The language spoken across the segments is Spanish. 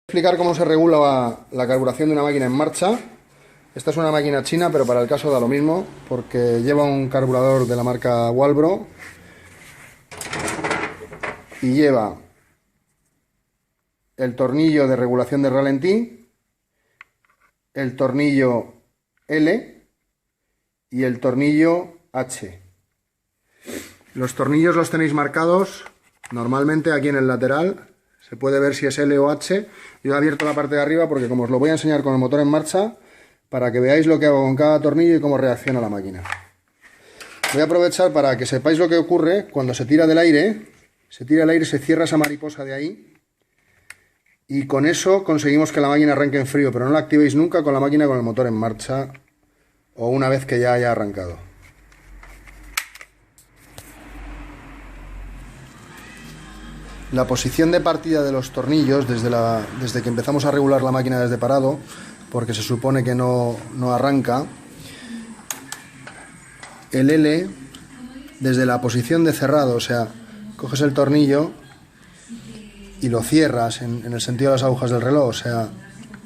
Explicar cómo se regula la carburación de una máquina en marcha. Esta es una máquina china, pero para el caso da lo mismo, porque lleva un carburador de la marca Walbro y lleva el tornillo de regulación de ralentí, el tornillo L y el tornillo H. Los tornillos los tenéis marcados normalmente aquí en el lateral. Se puede ver si es L o H. Yo he abierto la parte de arriba porque como os lo voy a enseñar con el motor en marcha, para que veáis lo que hago con cada tornillo y cómo reacciona la máquina. Voy a aprovechar para que sepáis lo que ocurre cuando se tira del aire. Se tira el aire, se cierra esa mariposa de ahí y con eso conseguimos que la máquina arranque en frío, pero no la activéis nunca con la máquina con el motor en marcha o una vez que ya haya arrancado. La posición de partida de los tornillos desde que empezamos a regular la máquina desde parado, porque se supone que no arranca, el L desde la posición de cerrado, o sea, coges el tornillo y lo cierras en el sentido de las agujas del reloj, o sea,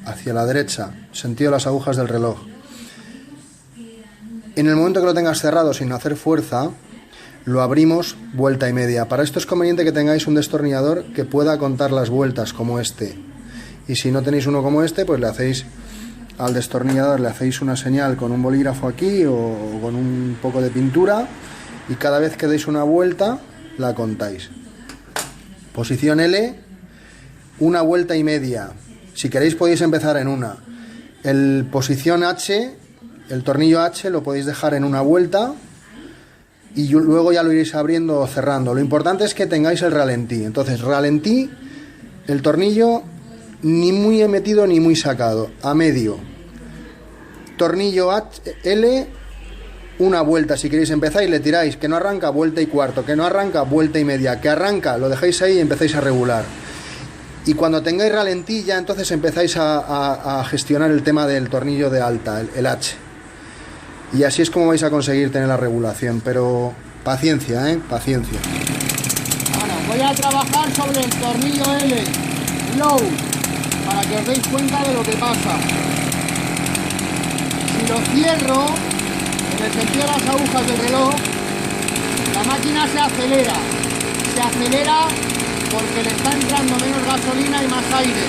hacia la derecha, sentido de las agujas del reloj. En el momento que lo tengas cerrado sin hacer fuerza, lo abrimos vuelta y media. Para esto es conveniente que tengáis un destornillador que pueda contar las vueltas como este. Y si no tenéis uno como este, pues le hacéis al destornillador, le hacéis una señal con un bolígrafo aquí o con un poco de pintura y cada vez que deis una vuelta la contáis. Posición L, una vuelta y media. Si queréis podéis empezar en una. Posición H, el tornillo H lo podéis dejar en una vuelta y luego ya lo iréis abriendo o cerrando. Lo importante es que tengáis el ralentí. Entonces, ralentí, el tornillo ni muy metido ni muy sacado, a medio. Tornillo L, una vuelta. Si queréis empezáis, le tiráis. Que no arranca, vuelta y cuarto. Que no arranca, vuelta y media. Que arranca, lo dejáis ahí y empezáis a regular. Y cuando tengáis ralentí, ya entonces empezáis a gestionar el tema del tornillo de alta, el H. Y así es como vais a conseguir tener la regulación, pero paciencia, paciencia. Ahora voy a trabajar sobre el tornillo L, low, para que os deis cuenta de lo que pasa. Si lo cierro, en el sentido de las agujas del reloj, la máquina se acelera. Se acelera porque le está entrando menos gasolina y más aire.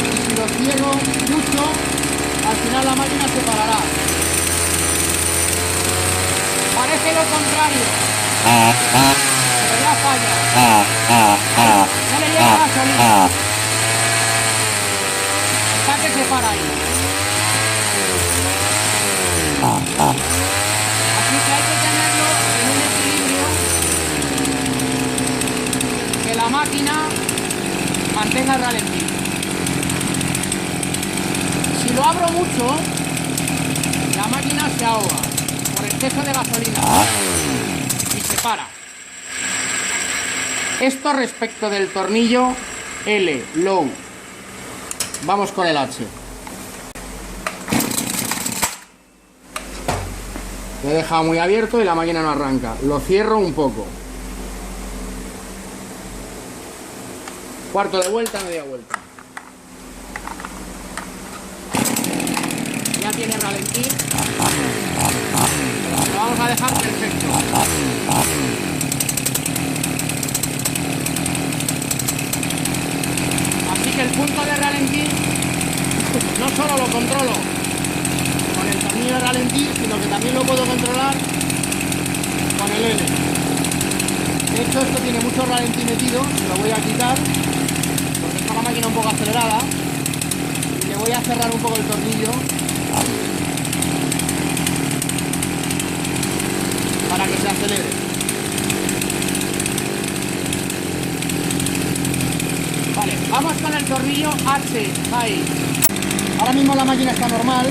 Y si lo cierro mucho, al final la máquina se parará. Parece lo contrario. Pero ya falla. No le llega gasolina. Está que se para ahí. Así que hay que tenerlo en un equilibrio que la máquina mantenga el ralentí. Si lo abro mucho, la máquina se ahoga por exceso de gasolina y se para. Esto respecto del tornillo L, low. Vamos con el H. Lo he dejado muy abierto y la máquina no arranca. Lo cierro un poco. Cuarto de vuelta, media vuelta. Ya tiene ralentí. Lo vamos a dejar perfecto. Así que el punto de ralentí no solo lo controlo con el tornillo de ralentí, sino que también lo puedo controlar con el L. De hecho, esto tiene mucho ralentí metido, lo voy a quitar porque está la máquina un poco acelerada y le voy a cerrar un poco el tornillo para que se acelere. Vale, vamos con el tornillo H, ahí. Ahora mismo la máquina está normal.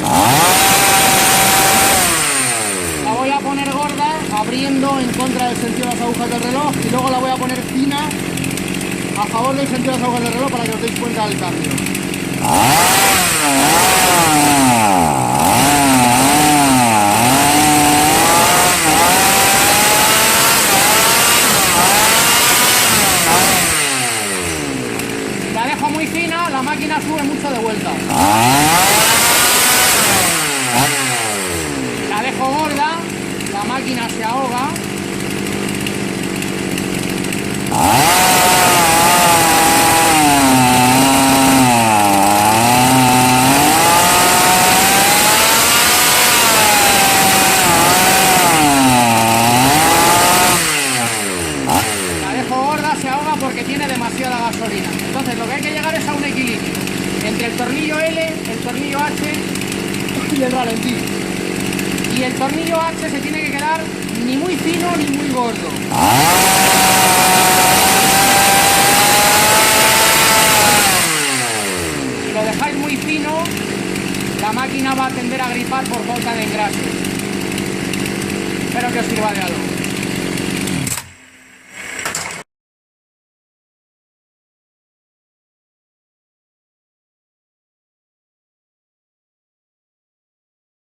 La voy a poner gorda, abriendo en contra del sentido de las agujas del reloj y luego la voy a poner fina a favor del sentido de las agujas del reloj para que os deis cuenta del cambio. La dejo muy muy fina, la máquina sube mucho de vuelta. La dejo gorda, la máquina se ahoga. Porque tiene demasiada gasolina. Entonces lo que hay que llegar es a un equilibrio entre el tornillo L, el tornillo H y el ralentí. Y el tornillo H se tiene que quedar ni muy fino ni muy gordo.